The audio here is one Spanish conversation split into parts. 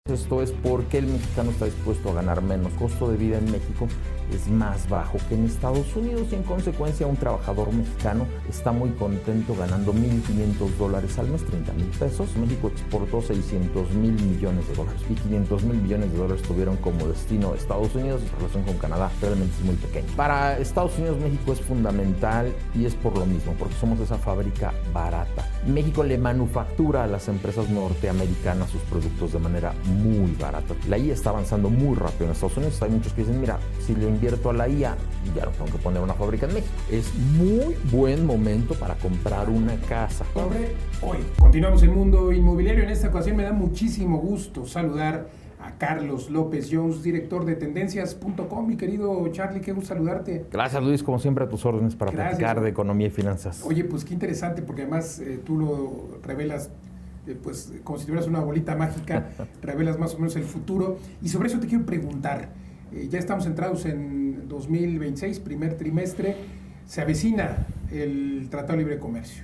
Esto es porque el mexicano está dispuesto a ganar menos. El costo de vida en México es más bajo que en Estados Unidos y en consecuencia un trabajador mexicano está muy contento ganando $1,500 al mes, 30,000 pesos. México exportó 600,000 millones de dólares y 500,000 millones de dólares tuvieron como destino Estados Unidos. En relación con Canadá realmente es muy pequeño. Para Estados Unidos México es fundamental y es por lo mismo, porque somos esa fábrica barata. México le manufactura a las empresas norteamericanas sus productos de manera muy barata. La IA está avanzando muy rápido en Estados Unidos. Hay muchos que dicen, mira, si le invierto a la IA, ya no tengo que poner una fábrica en México. Es muy buen momento para comprar una casa. Hoy continuamos el mundo inmobiliario. En esta ocasión me da muchísimo gusto saludar a Carlos López Jones, director de Tendencias.com. Mi querido Charlie, qué gusto saludarte. Gracias, Luis, como siempre a tus órdenes para platicar de economía y finanzas. Oye, pues qué interesante, porque además tú lo revelas pues como si tuvieras una bolita mágica, revelas más o menos el futuro. Y sobre eso te quiero preguntar, ya estamos entrados en 2026, primer trimestre, se avecina el Tratado de Libre Comercio,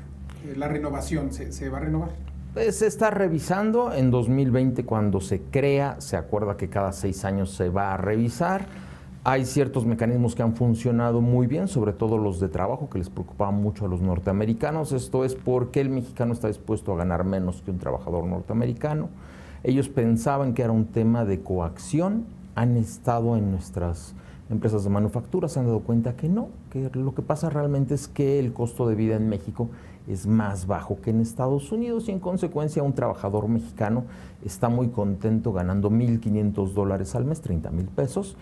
la renovación, ¿se va a renovar? Pues se está revisando. En 2020, cuando se crea, se acuerda que cada 6 años se va a revisar. Hay ciertos mecanismos que han funcionado muy bien, sobre todo los de trabajo, que les preocupaban mucho a los norteamericanos. Esto es porque el mexicano está dispuesto a ganar menos que un trabajador norteamericano. Ellos pensaban que era un tema de coacción. Han estado en nuestras empresas de manufactura, se han dado cuenta que no, que lo que pasa realmente es que el costo de vida en México es más bajo que en Estados Unidos y en consecuencia un trabajador mexicano está muy contento ganando $1,500 al mes, 30,000 pesos.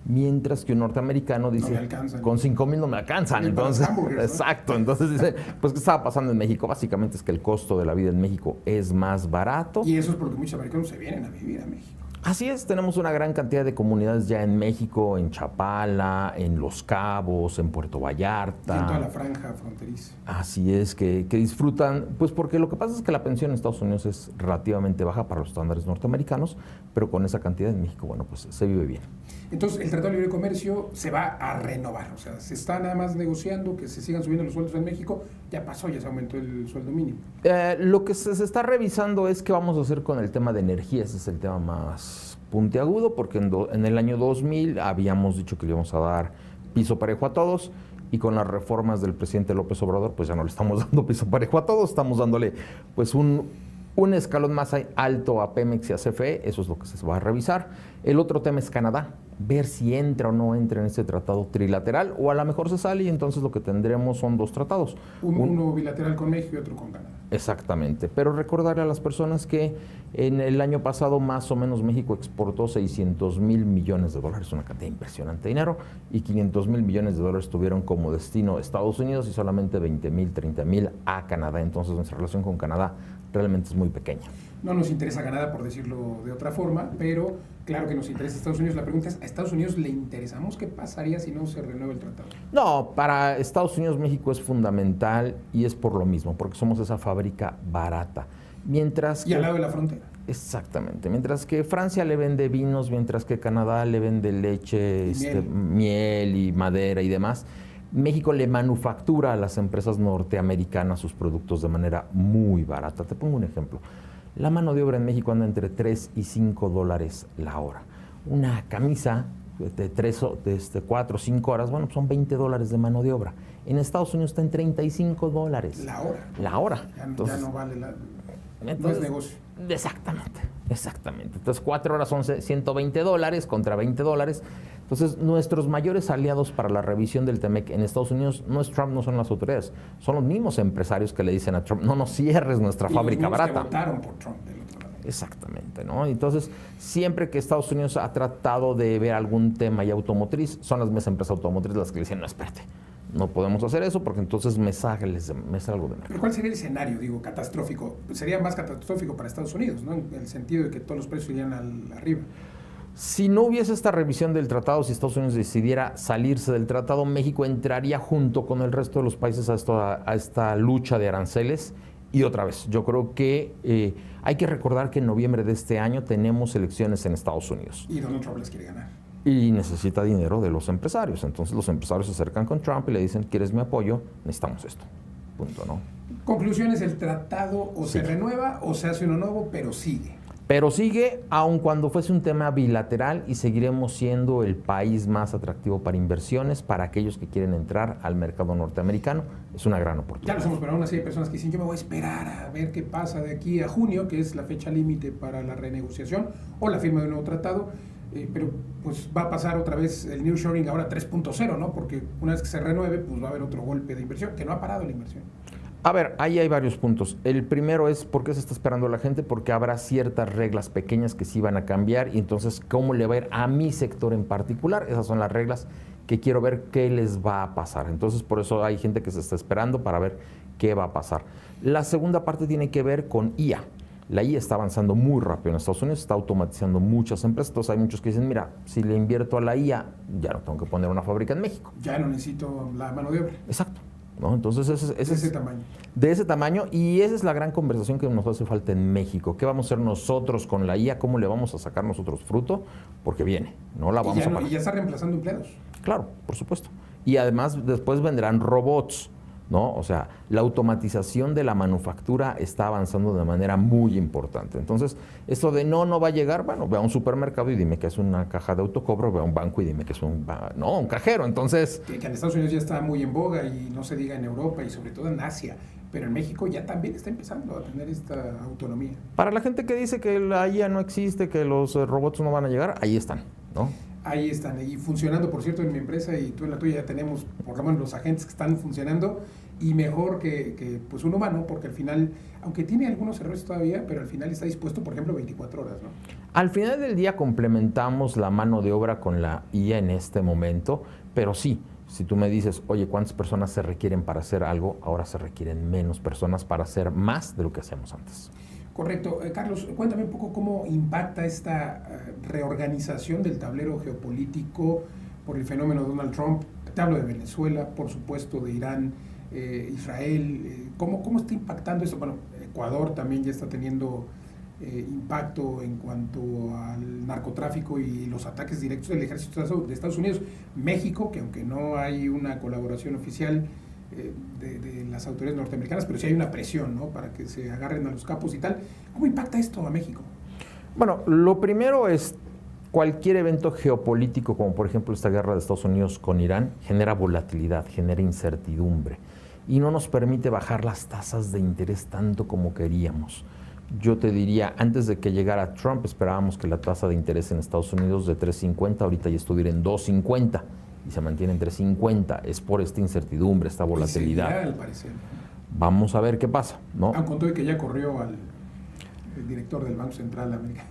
Mientras que un norteamericano dice, no con 5,000 no me alcanzan. Entonces, exacto. Entonces dice, pues ¿qué estaba pasando en México? Básicamente es que el costo de la vida en México es más barato. Y eso es porque muchos americanos se vienen a vivir a México. Así es, tenemos una gran cantidad de comunidades ya en México, en Chapala, en Los Cabos, en Puerto Vallarta. Y en toda la franja fronteriza. Así es, que disfrutan, pues porque lo que pasa es que la pensión en Estados Unidos es relativamente baja para los estándares norteamericanos, pero con esa cantidad en México, bueno, pues se vive bien. Entonces, el Tratado de Libre Comercio se va a renovar, o sea, se está nada más negociando que se sigan subiendo los sueldos en México, ya pasó, ya se aumentó el sueldo mínimo. Lo que se está revisando es qué vamos a hacer con el tema de energía, ese es el tema más puntiagudo, porque en el año 2000 habíamos dicho que le íbamos a dar piso parejo a todos, y con las reformas del presidente López Obrador, pues ya no le estamos dando piso parejo a todos, estamos dándole pues un escalón más alto a Pemex y a CFE, eso es lo que se va a revisar. El otro tema es Canadá, ver si entra o no entra en este tratado trilateral, o a lo mejor se sale y entonces lo que tendremos son 2 tratados. Uno bilateral con México y otro con Canadá. Exactamente, pero recordarle a las personas que en el año pasado más o menos México exportó 600,000 millones de dólares, una cantidad impresionante de dinero, y 500,000 millones de dólares tuvieron como destino Estados Unidos y solamente 20,000, 30,000 a Canadá. Entonces nuestra relación con Canadá realmente es muy pequeña. No nos interesa Canadá, por decirlo de otra forma, pero claro que nos interesa Estados Unidos. La pregunta es, ¿a Estados Unidos le interesamos? ¿Qué pasaría si no se renueva el tratado? No, para Estados Unidos México es fundamental y es por lo mismo, porque somos esa fábrica barata. Y al lado de la frontera. Exactamente. Mientras que Francia le vende vinos, mientras que Canadá le vende leche, miel y madera y demás, México le manufactura a las empresas norteamericanas sus productos de manera muy barata. Te pongo un ejemplo. La mano de obra en México anda entre $3 y $5 la hora. Una camisa de 4 o 5 horas, bueno, son $20 de mano de obra. En Estados Unidos está en $35. La hora. La hora. Ya Entonces, no vale entonces, no es negocio. Exactamente. Entonces 4 horas son $120 contra $20. Entonces nuestros mayores aliados para la revisión del TEMEC en Estados Unidos no es Trump, no son las autoridades, son los mismos empresarios que le dicen a Trump, no nos cierres nuestra fábrica barata. Que votaron por Trump del otro lado. Exactamente, ¿no? Entonces, siempre que Estados Unidos ha tratado de ver algún tema y automotriz, son las mismas empresas automotrices las que le dicen, no, espérate, no podemos hacer eso porque entonces me salgo de mercado. ¿Pero cuál sería el escenario, catastrófico? Sería más catastrófico para Estados Unidos, ¿no? En el sentido de que todos los precios irían arriba. Si no hubiese esta revisión del tratado, si Estados Unidos decidiera salirse del tratado, México entraría junto con el resto de los países a esta lucha de aranceles. Y otra vez, yo creo que hay que recordar que en noviembre de este año tenemos elecciones en Estados Unidos. Y Donald Trump les quiere ganar. Y necesita dinero de los empresarios. Entonces los empresarios se acercan con Trump y le dicen, ¿quieres mi apoyo? Necesitamos esto. Punto, ¿no? Conclusiones, el tratado o se renueva o se hace uno nuevo, pero sigue. Pero sigue, aun cuando fuese un tema bilateral, y seguiremos siendo el país más atractivo para inversiones, para aquellos que quieren entrar al mercado norteamericano. Es una gran oportunidad. Ya lo somos, pero aún así hay personas que dicen, yo me voy a esperar a ver qué pasa de aquí a junio, que es la fecha límite para la renegociación o la firma de un nuevo tratado. Pero pues va a pasar otra vez el nearshoring ahora 3.0, ¿no? Porque una vez que se renueve, pues va a haber otro golpe de inversión, que no ha parado la inversión. A ver, ahí hay varios puntos. El primero es por qué se está esperando la gente, porque habrá ciertas reglas pequeñas que sí van a cambiar y entonces cómo le va a ir a mi sector en particular. Esas son las reglas que quiero ver qué les va a pasar. Entonces por eso hay gente que se está esperando para ver qué va a pasar. La segunda parte tiene que ver con IA. La IA está avanzando muy rápido en Estados Unidos, está automatizando muchas empresas. Entonces hay muchos que dicen, mira, si le invierto a la IA, ya no tengo que poner una fábrica en México. Ya no necesito la mano de obra. Exacto. ¿No? Entonces de ese tamaño. De ese tamaño, y esa es la gran conversación que nos hace falta en México. ¿Qué vamos a hacer nosotros con la IA? ¿Cómo le vamos a sacar nosotros fruto? Porque viene, no la vamos a parar. Y ya está reemplazando empleados. Claro, por supuesto. Y además después vendrán robots, ¿no? O sea, la automatización de la manufactura está avanzando de manera muy importante. Entonces, esto de no va a llegar, bueno, ve a un supermercado y dime que es una caja de autocobro, ve a un banco y dime que es un cajero. Entonces... Que en Estados Unidos ya está muy en boga y no se diga en Europa y sobre todo en Asia, pero en México ya también está empezando a tener esta autonomía. Para la gente que dice que la IA no existe, que los robots no van a llegar, ahí están, ¿no? Ahí están, y funcionando, por cierto, en mi empresa y tú en la tuya ya tenemos por lo menos los agentes que están funcionando y mejor que pues un humano, porque al final, aunque tiene algunos errores todavía, pero al final está dispuesto, por ejemplo, 24 horas, ¿no? Al final del día complementamos la mano de obra con la IA en este momento, pero sí, si tú me dices, oye, ¿cuántas personas se requieren para hacer algo? Ahora se requieren menos personas para hacer más de lo que hacíamos antes. Correcto. Carlos, cuéntame un poco cómo impacta esta reorganización del tablero geopolítico por el fenómeno de Donald Trump. Te hablo de Venezuela, por supuesto, de Irán, Israel. ¿Cómo está impactando esto? Bueno, Ecuador también ya está teniendo impacto en cuanto al narcotráfico y los ataques directos del ejército de Estados Unidos. México, que aunque no hay una colaboración oficial de las autoridades norteamericanas, pero sí hay una presión, ¿no?, para que se agarren a los capos y tal. ¿Cómo impacta esto a México? Bueno, lo primero es cualquier evento geopolítico, como por ejemplo esta guerra de Estados Unidos con Irán, genera volatilidad, genera incertidumbre y no nos permite bajar las tasas de interés tanto como queríamos. Yo te diría, antes de que llegara Trump, esperábamos que la tasa de interés en Estados Unidos de 3.50, ahorita ya estuviera en 2.50 y se mantiene en 3.50. Es por esta incertidumbre, esta volatilidad. Seguirá, al parecer. Vamos a ver qué pasa, ¿no? Con todo y que ya corrió al director del Banco Central americano.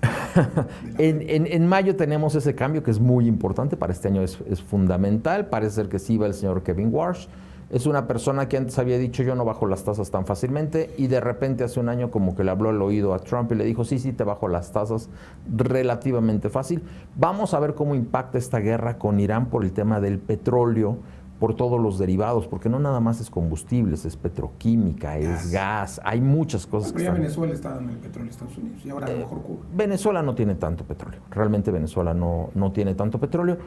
En mayo tenemos ese cambio que es muy importante, para este año es fundamental. Parece ser que sí va el señor Kevin Warsh. Es una persona que antes había dicho yo no bajo las tasas tan fácilmente y de repente hace un año como que le habló al oído a Trump y le dijo sí, te bajo las tasas relativamente fácil. Vamos a ver cómo impacta esta guerra con Irán por el tema del petróleo, por todos los derivados, porque no nada más es combustibles, es petroquímica, es gas, hay muchas cosas. Pero ya Venezuela está dando el petróleo a Estados Unidos y ahora a lo mejor Cuba. Venezuela no tiene tanto petróleo, realmente Venezuela no tiene tanto petróleo.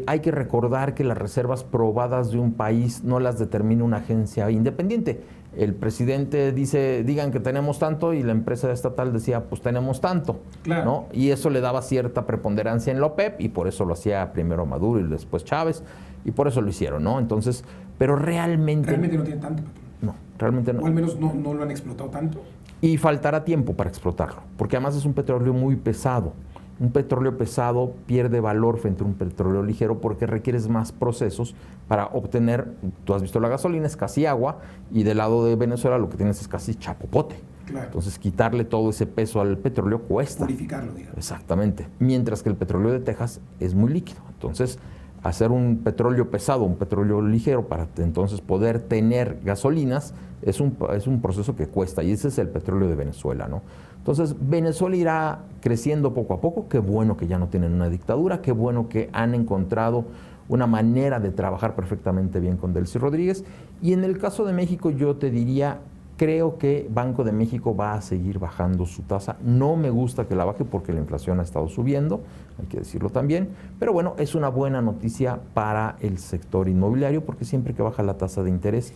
Hay que recordar que las reservas probadas de un país no las determina una agencia independiente. El presidente dice, digan que tenemos tanto, y la empresa estatal decía, pues tenemos tanto, claro, ¿no? Y eso le daba cierta preponderancia en la OPEP, y por eso lo hacía primero Maduro y después Chávez, y por eso lo hicieron, ¿no? Entonces, pero realmente no tiene tanto petróleo. No, realmente no. O al menos no lo han explotado tanto. Y faltará tiempo para explotarlo, porque además es un petróleo muy pesado. Un petróleo pesado pierde valor frente a un petróleo ligero porque requieres más procesos para obtener, tú has visto la gasolina, es casi agua, y del lado de Venezuela lo que tienes es casi chapopote. Claro. Entonces quitarle todo ese peso al petróleo cuesta. Purificarlo, digamos. Exactamente. Mientras que el petróleo de Texas es muy líquido. Entonces, hacer un petróleo pesado, un petróleo ligero, para entonces poder tener gasolinas, es un proceso que cuesta, y ese es el petróleo de Venezuela, ¿no? Entonces, Venezuela irá creciendo poco a poco. Qué bueno que ya no tienen una dictadura, qué bueno que han encontrado una manera de trabajar perfectamente bien con Delcy Rodríguez. Y en el caso de México, yo te diría, creo que Banco de México va a seguir bajando su tasa. No me gusta que la baje porque la inflación ha estado subiendo, hay que decirlo también. Pero bueno, es una buena noticia para el sector inmobiliario, porque siempre que baja la tasa de interés,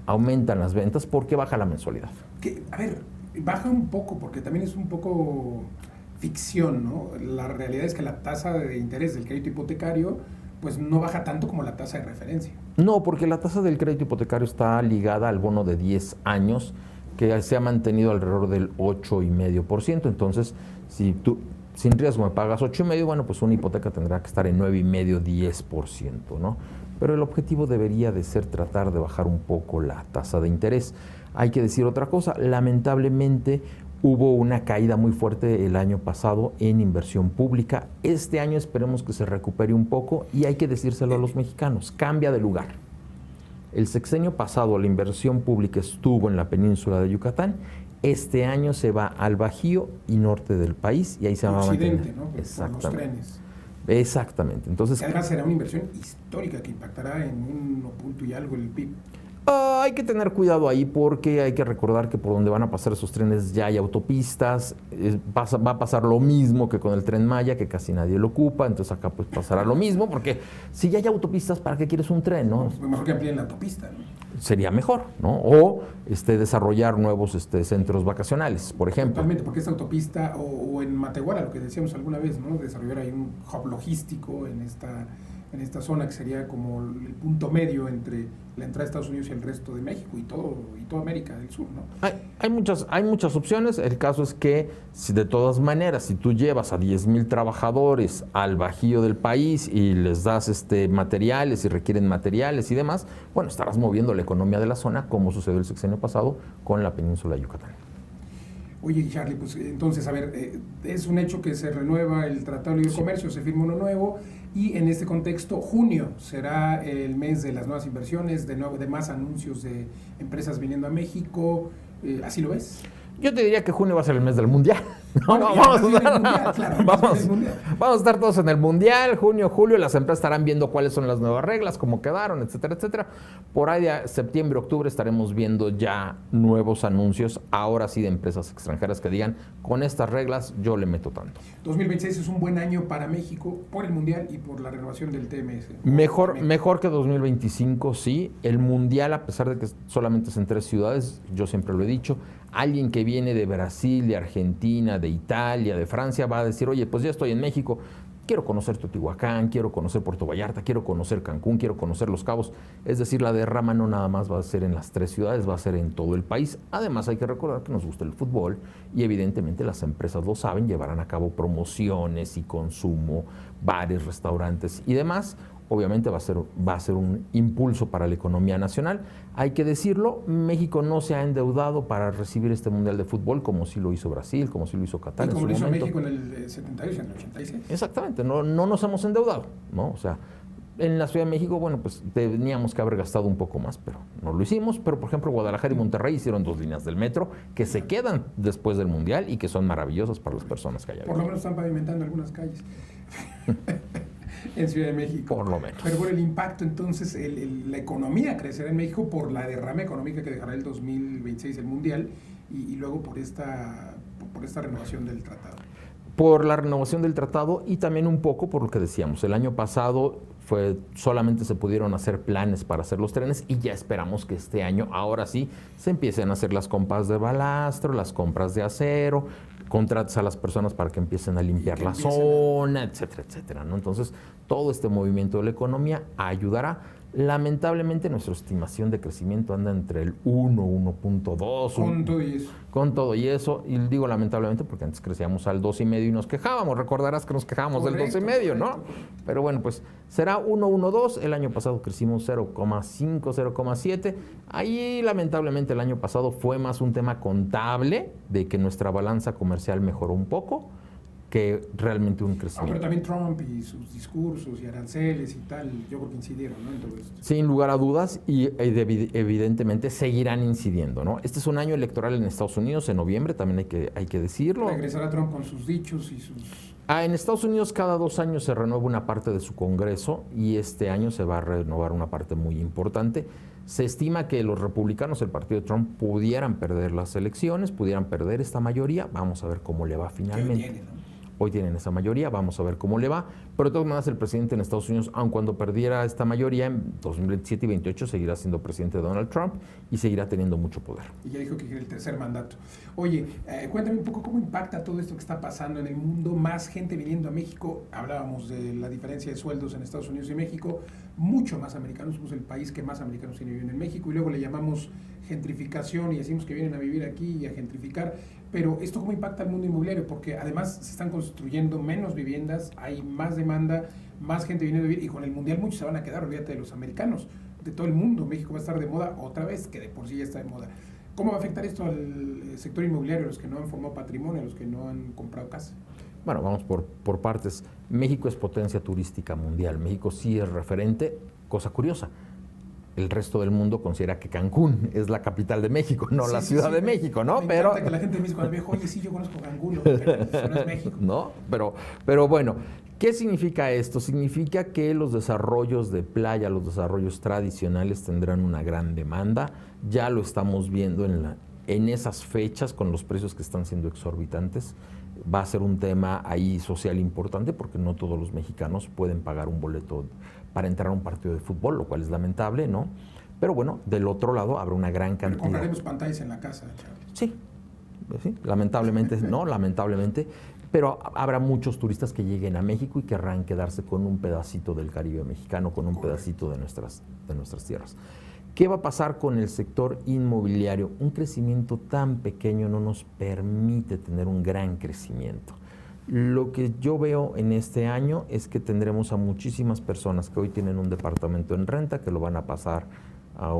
aumentan las ventas porque baja la mensualidad. A ver, baja un poco, porque también es un poco ficción, ¿no? La realidad es que la tasa de interés del crédito hipotecario pues no baja tanto como la tasa de referencia. No, porque la tasa del crédito hipotecario está ligada al bono de 10 años, que se ha mantenido alrededor del 8,5%. Entonces, si tú sin riesgo me pagas 8,5%, bueno, pues una hipoteca tendrá que estar en 9,5%, 10%, ¿no? Pero el objetivo debería de ser tratar de bajar un poco la tasa de interés. Hay que decir otra cosa, lamentablemente hubo una caída muy fuerte el año pasado en inversión pública. Este año esperemos que se recupere un poco y hay que decírselo a los mexicanos, cambia de lugar. El sexenio pasado la inversión pública estuvo en la península de Yucatán, este año se va al Bajío y norte del país y ahí se va a mantener. ¿No? Exactamente. Por los trenes. Exactamente. Entonces, además será una inversión histórica que impactará en 1 punto y algo el PIB. Hay que tener cuidado ahí porque hay que recordar que por donde van a pasar esos trenes ya hay autopistas, va a pasar lo mismo que con el Tren Maya, que casi nadie lo ocupa, entonces acá pues pasará lo mismo, porque si ya hay autopistas, ¿para qué quieres un tren, no? Pues mejor que amplíen la autopista, ¿no? Sería mejor, ¿no? O desarrollar nuevos centros vacacionales, por ejemplo. Totalmente, porque esta autopista, o en Matehuala, lo que decíamos alguna vez, ¿no? Desarrollar ahí un hub logístico en esta zona que sería como el punto medio entre la entrada de Estados Unidos y el resto de México y toda América del Sur, ¿no? Hay muchas opciones. El caso es que si de todas maneras, si tú llevas a 10,000 trabajadores al bajío del país y les das materiales y requieren materiales y demás, bueno, estarás moviendo la economía de la zona, como sucedió el sexenio pasado con la península de Yucatán. Oye, Charlie, pues entonces, a ver, es un hecho que se renueva el Tratado de Libre Comercio, se firma uno nuevo, y en este contexto, junio será el mes de las nuevas inversiones, de más anuncios de empresas viniendo a México. ¿Así lo ves? Yo te diría que junio va a ser el mes del Mundial. Bueno, Vamos a estar todos en el Mundial, junio, julio, las empresas estarán viendo cuáles son las nuevas reglas, cómo quedaron, etcétera, etcétera. Por ahí de septiembre, octubre estaremos viendo ya nuevos anuncios, ahora sí de empresas extranjeras que digan, con estas reglas yo le meto tanto. 2026 es un buen año para México por el Mundial y por la renovación del TMS. Mejor que 2025, sí. El Mundial, a pesar de que solamente es en 3 ciudades, yo siempre lo he dicho, alguien que viene de Brasil, de Argentina, de Italia, de Francia, va a decir, oye, pues ya estoy en México, quiero conocer Teotihuacán, quiero conocer Puerto Vallarta, quiero conocer Cancún, quiero conocer Los Cabos. Es decir, la derrama no nada más va a ser en las 3 ciudades, va a ser en todo el país. Además, hay que recordar que nos gusta el fútbol y evidentemente las empresas lo saben, llevarán a cabo promociones y consumo, bares, restaurantes y demás. Obviamente va a ser un impulso para la economía nacional. Hay que decirlo, México no se ha endeudado para recibir este Mundial de Fútbol como sí lo hizo Brasil, como sí lo hizo Qatar en su momento. Como lo hizo México en el 78, en el 86. Exactamente, no nos hemos endeudado, ¿no? O sea, en la Ciudad de México, bueno, pues teníamos que haber gastado un poco más, pero no lo hicimos. Pero, por ejemplo, Guadalajara y Monterrey hicieron 2 líneas del metro que se quedan después del Mundial y que son maravillosas para las personas que allá viven. Por lo menos están pavimentando algunas calles. En Ciudad de México. Por lo menos. Pero por el impacto, entonces, la economía crecerá en México por la derrama económica que dejará el 2026 el Mundial y luego por esta renovación del tratado. Por la renovación del tratado y también un poco por lo que decíamos. El año pasado solamente se pudieron hacer planes para hacer los trenes y ya esperamos que este año, ahora sí, se empiecen a hacer las compras de balastro, las compras de acero, contratas a las personas para que empiecen a limpiar la zona, etcétera, etcétera, ¿no? Entonces, todo este movimiento de la economía ayudará. Lamentablemente, nuestra estimación de crecimiento anda entre el 1, 1.2. Con todo y eso. Con todo y eso, y digo lamentablemente porque antes crecíamos al 2,5 y nos quejábamos. Recordarás que nos quejábamos del 2,5, ¿no? Pero bueno, pues será 1.12. El año pasado crecimos 0,5, 0,7. Ahí, lamentablemente, el año pasado fue más un tema contable de que nuestra balanza comercial mejoró un poco que realmente un crecimiento. Pero también Trump y sus discursos y aranceles y tal, yo creo que incidieron, ¿no? En todo esto. Sin lugar a dudas, y evidentemente seguirán incidiendo, ¿no? Este es un año electoral en Estados Unidos, en noviembre, también hay que decirlo. Regresará Trump con sus dichos y sus... En Estados Unidos cada 2 años se renueva una parte de su Congreso y este año se va a renovar una parte muy importante. Se estima que los republicanos, el partido de Trump, pudieran perder las elecciones, pudieran perder esta mayoría. Vamos a ver cómo le va finalmente. Hoy tienen esa mayoría, vamos a ver cómo le va. Pero de todas maneras, el presidente en Estados Unidos, aun cuando perdiera esta mayoría, en 2027 y 2028 seguirá siendo presidente Donald Trump y seguirá teniendo mucho poder. Y ya dijo que quiere el tercer mandato. Oye, cuéntame un poco cómo impacta todo esto que está pasando en el mundo. Más gente viniendo a México. Hablábamos de la diferencia de sueldos en Estados Unidos y México. Mucho más americanos. Somos el país que más americanos viven en México. Y luego le llamamos gentrificación y decimos que vienen a vivir aquí y a gentrificar. Pero ¿esto cómo impacta al mundo inmobiliario? Porque además se están construyendo menos viviendas, hay más demanda, más gente viniendo a vivir, y con el Mundial muchos se van a quedar, olvídate de los americanos, de todo el mundo. México va a estar de moda otra vez, que de por sí ya está de moda. ¿Cómo va a afectar esto al sector inmobiliario, a los que no han formado patrimonio, a los que no han comprado casa? Bueno, vamos por partes. México es potencia turística mundial. México sí es referente, cosa curiosa. El resto del mundo considera que Cancún es la capital de México, no la Ciudad de México, ¿no? Me encanta que la gente me dice cuando viajo, oye, sí, yo conozco Cancún, pero eso no es México. No, pero bueno, ¿qué significa esto? Significa que los desarrollos de playa, los desarrollos tradicionales tendrán una gran demanda. Ya lo estamos viendo en esas fechas con los precios que están siendo exorbitantes. Va a ser un tema ahí social importante porque no todos los mexicanos pueden pagar un boleto para entrar a un partido de fútbol, lo cual es lamentable, ¿no? Pero bueno, del otro lado habrá una gran cantidad. Pero compraremos pantallas en la casa, Charlie. Sí, lamentablemente, no, lamentablemente. Pero habrá muchos turistas que lleguen a México y querrán quedarse con un pedacito del Caribe mexicano, con un pedacito de nuestras tierras. ¿Qué va a pasar con el sector inmobiliario? Un crecimiento tan pequeño no nos permite tener un gran crecimiento. Lo que yo veo en este año es que tendremos a muchísimas personas que hoy tienen un departamento en renta, que lo van a pasar a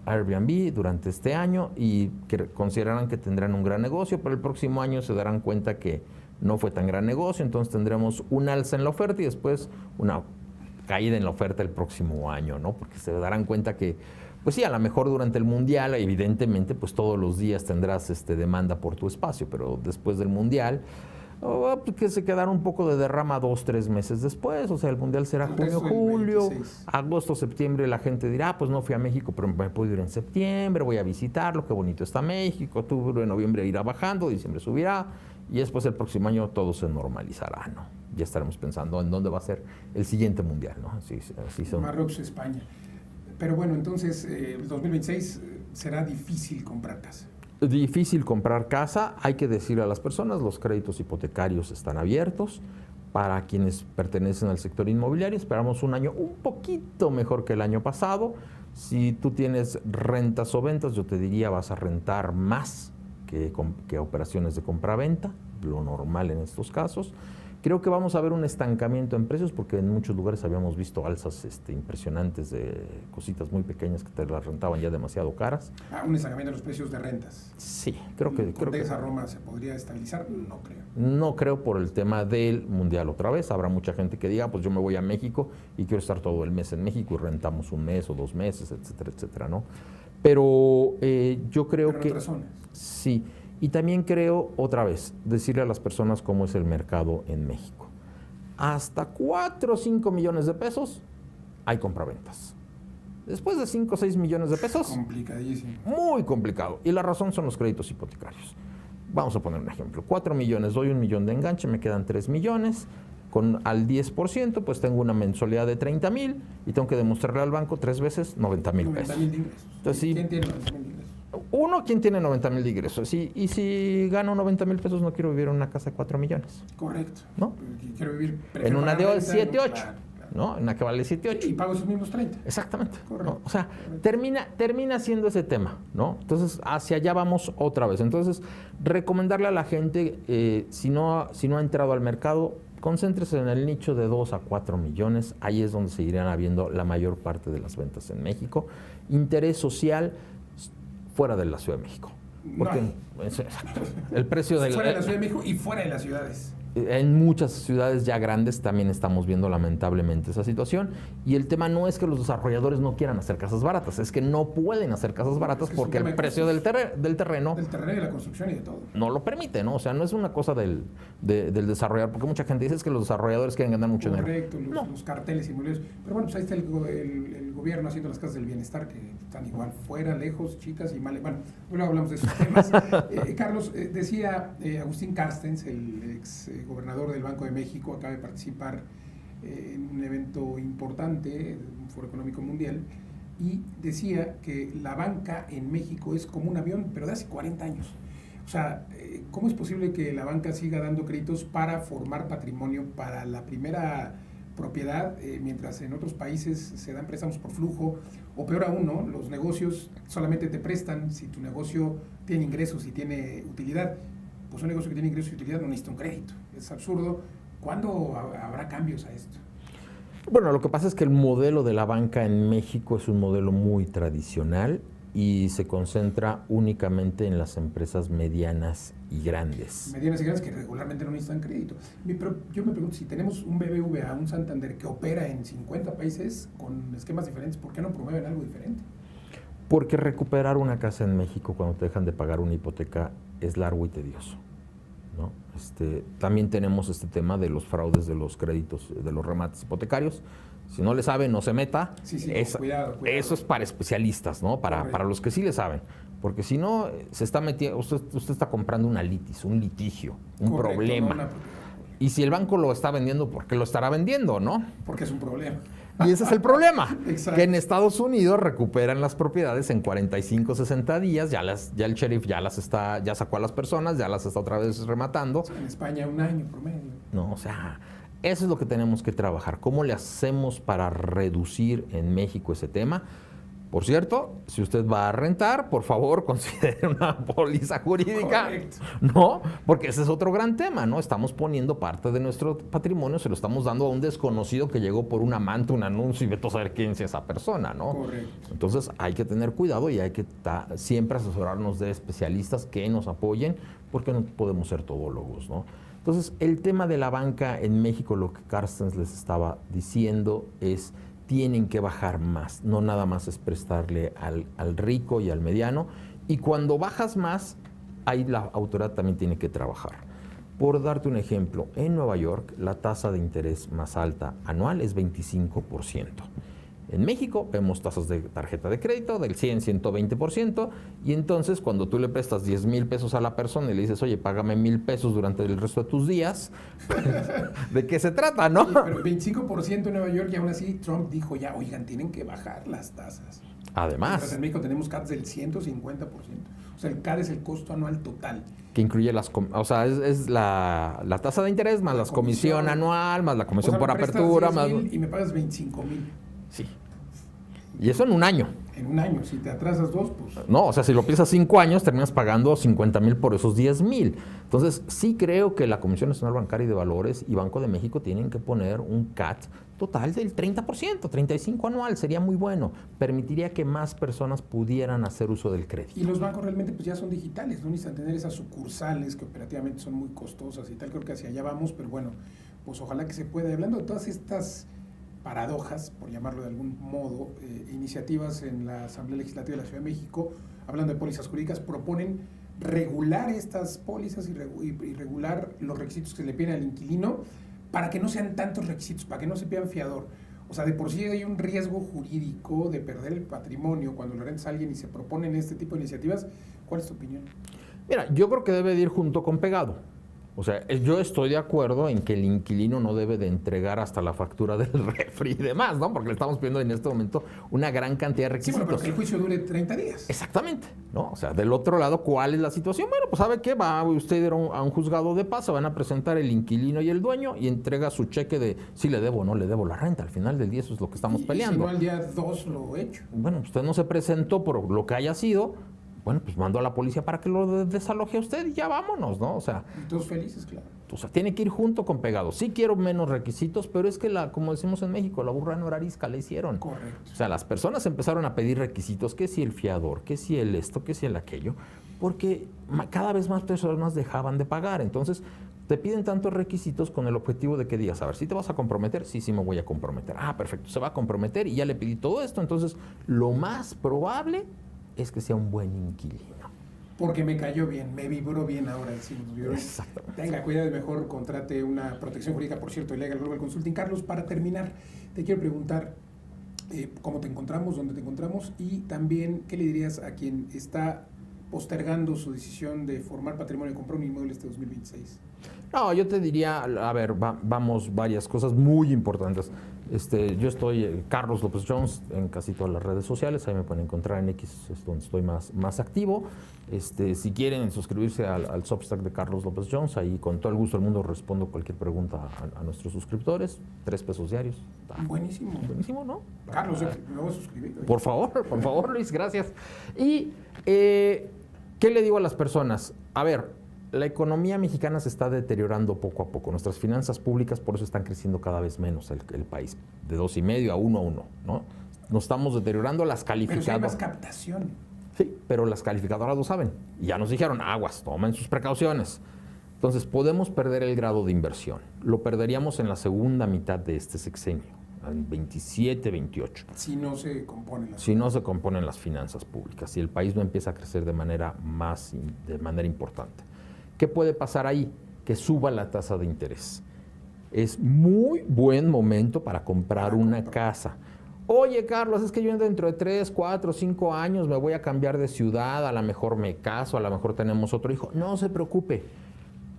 Airbnb durante este año y que considerarán que tendrán un gran negocio, pero el próximo año se darán cuenta que no fue tan gran negocio, entonces tendremos un alza en la oferta y después una caída en la oferta el próximo año, ¿no? Porque se darán cuenta que, pues sí, a lo mejor durante el Mundial, evidentemente, pues todos los días tendrás demanda por tu espacio, pero después del Mundial, que se quedará un poco de derrama 2-3 meses después, o sea, el Mundial será junio, julio, agosto, septiembre, la gente dirá, pues no fui a México, pero me puedo ir en septiembre, voy a visitarlo, qué bonito está México, octubre, noviembre irá bajando, diciembre subirá, y después el próximo año todo se normalizará, ¿no? Ya estaremos pensando en dónde va a ser el siguiente Mundial, ¿no? Así son. Marruecos, España. Pero bueno, entonces, el 2026 será difícil comprar casa. Difícil comprar casa, hay que decirle a las personas, los créditos hipotecarios están abiertos. Para quienes pertenecen al sector inmobiliario, esperamos un año un poquito mejor que el año pasado. Si tú tienes rentas o ventas, yo te diría vas a rentar más que operaciones de compra-venta, lo normal en estos casos. Creo que vamos a ver un estancamiento en precios porque en muchos lugares habíamos visto alzas impresionantes de cositas muy pequeñas que te las rentaban ya demasiado caras. Un estancamiento de los precios de rentas. Sí, creo que esa Roma se podría estabilizar, no creo. No creo por el tema del Mundial otra vez. Habrá mucha gente que diga, pues yo me voy a México y quiero estar todo el mes en México y rentamos un mes o 2 meses, etcétera, etcétera, ¿no? Pero yo creo que... otras zonas. Sí. Y también creo, otra vez, decirle a las personas cómo es el mercado en México. Hasta 4 o 5 millones de pesos hay compraventas. Después de 5 o 6 millones de pesos... Complicadísimo. Muy complicado. Y la razón son los créditos hipotecarios. Vamos a poner un ejemplo. 4 millones, doy 1 millón de enganche, me quedan 3 millones. Al 10%, pues tengo una mensualidad de 30,000 y tengo que demostrarle al banco 3 veces 90,000 pesos. 90,000 de ingresos. Entonces, sí, ¿Quién tiene 90,000 de ingresos? ¿Quién tiene 90,000 de ingresos? Y si gano 90,000 pesos, no quiero vivir en una casa de 4 millones. Correcto. ¿No? Quiero vivir... En una de 7, 8. Claro. ¿No? En la que vale 7, 8. Y pago esos mismos 30. Exactamente. Correcto. ¿No? O sea, termina siendo ese tema, ¿no? Entonces, hacia allá vamos otra vez. Entonces, recomendarle a la gente, si no ha entrado al mercado, concéntrese en el nicho de 2 a 4 millones. Ahí es donde se irán habiendo la mayor parte de las ventas en México. Interés social fuera de la Ciudad de México. Porque el precio del... Fuera de la Ciudad de México y fuera de las ciudades. En muchas ciudades ya grandes también estamos viendo lamentablemente esa situación, y el tema no es que los desarrolladores no quieran hacer casas baratas, es que no pueden hacer casas baratas porque el precio del terreno... Del terreno y de la construcción y de todo. No lo permite, ¿no? O sea, no es una cosa del desarrollador, porque mucha gente dice es que los desarrolladores quieren ganar mucho dinero. Correcto, los carteles inmobiliarios. Pero bueno, pues ahí está el el gobierno haciendo las casas del bienestar, que están igual fuera, lejos, chicas y mal. Bueno, luego hablamos de esos temas. Carlos, decía Agustín Carstens, el ex gobernador del Banco de México, acaba de participar en un evento importante, un foro económico mundial, y decía que la banca en México es como un avión, pero de hace 40 años. O sea, ¿cómo es posible que la banca siga dando créditos para formar patrimonio para la primera propiedad, mientras en otros países se dan préstamos por flujo, o peor aún, ¿no? Los negocios solamente te prestan si tu negocio tiene ingresos y tiene utilidad? Pues un negocio que tiene ingresos y utilidad no necesita un crédito. Es absurdo. ¿Cuándo habrá cambios a esto? Bueno, lo que pasa es que el modelo de la banca en México es un modelo muy tradicional y se concentra únicamente en las empresas medianas y grandes. Medianas y grandes que regularmente no necesitan crédito. Pero yo me pregunto, si tenemos un BBVA, un Santander que opera en 50 países con esquemas diferentes, ¿por qué no promueven algo diferente? Porque recuperar una casa en México cuando te dejan de pagar una hipoteca es largo y tedioso, ¿no? También tenemos este tema de los fraudes de los créditos, de los remates hipotecarios. Si no le sabe, no se meta. Sí, cuidado. Eso es para especialistas, ¿no? Para los que sí le saben. Porque si no, se está metiendo, usted está comprando una litis, un litigio, un problema. No, y si el banco lo está vendiendo, ¿por qué lo estará vendiendo, no? Porque es un problema. Y ese es el problema. Exacto. Que en Estados Unidos recuperan las propiedades en 45, 60 días, ya el sheriff ya sacó a las personas, ya las está otra vez rematando. O sea, en España un año promedio. No, o sea, eso es lo que tenemos que trabajar. ¿Cómo le hacemos para reducir en México ese tema? Por cierto, si usted va a rentar, por favor, considere una póliza jurídica. Correcto. ¿No? Porque ese es otro gran tema, ¿no? Estamos poniendo parte de nuestro patrimonio, se lo estamos dando a un desconocido que llegó por un amante, un anuncio, y vete a saber quién es esa persona, ¿no? Correcto. Entonces hay que tener cuidado y hay que siempre asesorarnos de especialistas que nos apoyen, porque no podemos ser todólogos, ¿no? Entonces, el tema de la banca en México, lo que Carstens les estaba diciendo es: tienen que bajar más, no nada más es prestarle al rico y al mediano, y cuando bajas más, ahí la autoridad también tiene que trabajar. Por darte un ejemplo, en Nueva York la tasa de interés más alta anual es 25%. En México vemos tasas de tarjeta de crédito del 100, 120%, y entonces cuando tú le prestas 10,000 pesos a la persona y le dices, oye, págame 1,000 pesos durante el resto de tus días, ¿de qué se trata, no? Sí, pero 25% en Nueva York, y aún así Trump dijo ya, oigan, tienen que bajar las tasas. Además. Mientras en México tenemos CAT del 150%. O sea, el CAT es el costo anual total. Que incluye o sea, es la tasa de interés más la comisión anual, más la comisión por apertura. Más... y me pagas 25,000. Sí. Y eso en un año. En un año. Si te atrasas 2, pues... No, o sea, si lo piensas 5 años, terminas pagando 50,000 por esos 10,000. Entonces, sí creo que la Comisión Nacional Bancaria y de Valores y Banco de México tienen que poner un CAT total del 30%, 35% anual. Sería muy bueno. Permitiría que más personas pudieran hacer uso del crédito. Y los bancos realmente pues ya son digitales, no necesitan tener esas sucursales que operativamente son muy costosas y tal. Creo que hacia allá vamos, pero bueno, pues ojalá que se pueda. Y hablando de todas estas paradojas, por llamarlo de algún modo, iniciativas en la Asamblea Legislativa de la Ciudad de México, hablando de pólizas jurídicas, proponen regular estas pólizas y regular los requisitos que se le piden al inquilino para que no sean tantos requisitos, para que no se pidan fiador. O sea, de por sí hay un riesgo jurídico de perder el patrimonio cuando le rentas a alguien y se proponen este tipo de iniciativas. ¿Cuál es tu opinión? Mira, yo creo que debe de ir junto con pegado. O sea, yo estoy de acuerdo en que el inquilino no debe de entregar hasta la factura del refri y demás, ¿no? Porque le estamos pidiendo en este momento una gran cantidad de requisitos. Sí, bueno, pero que el juicio dure 30 días. Exactamente, ¿no? O sea, del otro lado, ¿cuál es la situación? Bueno, pues ¿sabe qué? Va usted a un juzgado de paz, se van a presentar el inquilino y el dueño y entrega su cheque de si le debo o no le debo la renta. Al final del día eso es lo que estamos peleando. Y si no, al día 2 lo he hecho. Bueno, usted no se presentó por lo que haya sido. Bueno, pues mando a la policía para que lo desaloje a usted y ya vámonos, ¿no? O sea... Y todos felices, claro. O sea, tiene que ir junto con pegado. Sí quiero menos requisitos, pero es que, como decimos en México, la burra no era arisca, la hicieron. Correcto. O sea, las personas empezaron a pedir requisitos, que si el fiador, que si el esto, que si el aquello, porque cada vez más personas dejaban de pagar. Entonces, te piden tantos requisitos con el objetivo de que digas, a ver, ¿sí te vas a comprometer? Sí, me voy a comprometer. Ah, perfecto, se va a comprometer y ya le pedí todo esto. Entonces, lo más probable es que sea un buen inquilino. Porque me cayó bien, me vibró bien ahora. Exactamente. Tenga cuidado y mejor contrate una protección jurídica, por cierto, Legal Global Consulting. Carlos, para terminar, te quiero preguntar, cómo te encontramos, dónde te encontramos y también qué le dirías a quien está postergando su decisión de formar patrimonio y comprar un inmueble este 2026. No, yo te diría, a ver, vamos varias cosas muy importantes. Yo estoy Carlos López Jones en casi todas las redes sociales, ahí me pueden encontrar en X, es donde estoy más activo. Si quieren suscribirse al Substack de Carlos López Jones, ahí con todo el gusto del mundo respondo cualquier pregunta a nuestros suscriptores, $3 diarios. Buenísimo. Buenísimo, ¿no? Carlos, me voy a suscribir. Por favor, Luis, gracias. Y, ¿qué le digo a las personas? A ver, la economía mexicana se está deteriorando poco a poco. Nuestras finanzas públicas por eso están creciendo cada vez menos el país, de 2,5 a 1, ¿no? Nos estamos deteriorando las calificadoras. Pero si hay más captación. Sí, pero las calificadoras lo saben. Y ya nos dijeron, aguas, tomen sus precauciones. Entonces, podemos perder el grado de inversión. Lo perderíamos en la segunda mitad de este sexenio, en 27, 28. Si no se componen las finanzas públicas, si el país no empieza a crecer de manera importante. ¿Qué puede pasar ahí? Que suba la tasa de interés. Es muy buen momento para comprar una casa. Oye, Carlos, es que yo dentro de 3, 4, 5 años me voy a cambiar de ciudad, a lo mejor me caso, a lo mejor tenemos otro hijo. No se preocupe.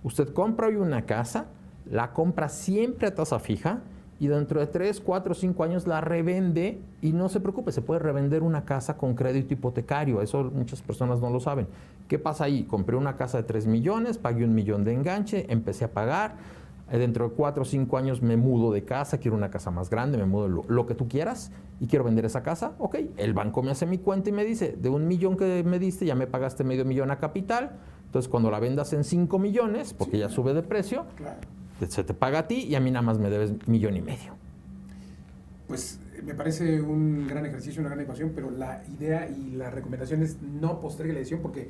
Usted compra hoy una casa, la compra siempre a tasa fija y dentro de 3, 4, 5 años la revende y no se preocupe, se puede revender una casa con crédito hipotecario. Eso muchas personas no lo saben. ¿Qué pasa ahí? Compré una casa de 3 millones, pagué $1 millón de enganche, empecé a pagar. Dentro de 4 o 5 años me mudo de casa, quiero una casa más grande, me mudo lo que tú quieras y quiero vender esa casa. Ok, el banco me hace mi cuenta y me dice, de $1 millón que me diste ya me pagaste $0,5 millón a capital. Entonces cuando la vendas en 5 millones, porque ya sube de precio, claro, se te paga a ti y a mí nada más me debes $1,5 millones. Pues me parece un gran ejercicio, una gran ecuación, pero la idea y la recomendación es no postergue la decisión porque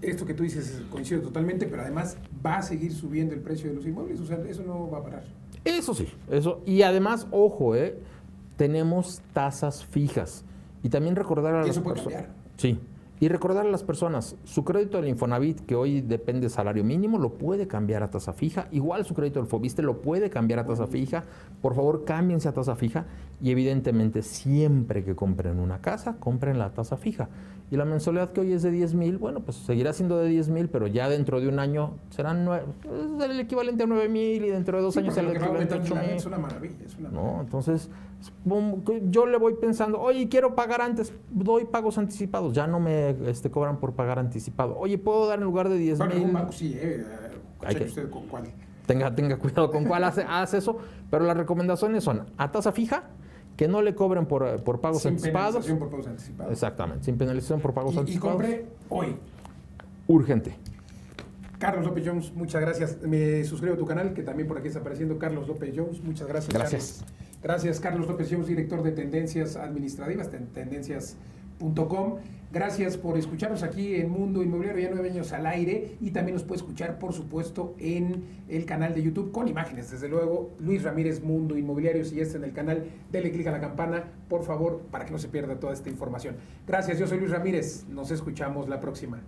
esto que tú dices coincido totalmente, pero además va a seguir subiendo el precio de los inmuebles, o sea, eso no va a parar. Eso sí, eso. Y además, ojo, tenemos tasas fijas. Y también recordar a las personas. Eso puede cambiar. Sí. Y recordar a las personas, su crédito del Infonavit, que hoy depende del salario mínimo, lo puede cambiar a tasa fija. Igual su crédito del Fobiste lo puede cambiar a tasa fija. Por favor, cámbiense a tasa fija. Y evidentemente, siempre que compren una casa, compren la tasa fija. Y la mensualidad que hoy es de 10,000, bueno, pues seguirá siendo de 10,000, pero ya dentro de un año serán es el equivalente a 9,000 y dentro de 2 años será el equivalente a 8,000. Es una maravilla, ¿No? Entonces, yo le voy pensando, oye, quiero pagar antes, doy pagos anticipados, ya no me cobran por pagar anticipado. Oye, ¿puedo dar en lugar de 10,000? Un banco sí, cheque usted con cuál. Tenga cuidado con cuál hace eso, pero las recomendaciones son a tasa fija, que no le cobren por pagos anticipados. Sin penalización por pagos anticipados. Exactamente, sin penalización por pagos anticipados. Y compré hoy. Urgente. Carlos López Jones, muchas gracias. Me suscribo a tu canal, que también por aquí está apareciendo Carlos López Jones. Muchas gracias. Gracias. Carlos. Gracias, Carlos López Jones, director de Tendencias Administrativas, tendencias.com. Gracias por escucharnos aquí en Mundo Inmobiliario, ya 9 años al aire, y también nos puede escuchar, por supuesto, en el canal de YouTube con imágenes. Desde luego, Luis Ramírez, Mundo Inmobiliario. Si ya está en el canal, dele clic a la campana, por favor, para que no se pierda toda esta información. Gracias, yo soy Luis Ramírez. Nos escuchamos la próxima.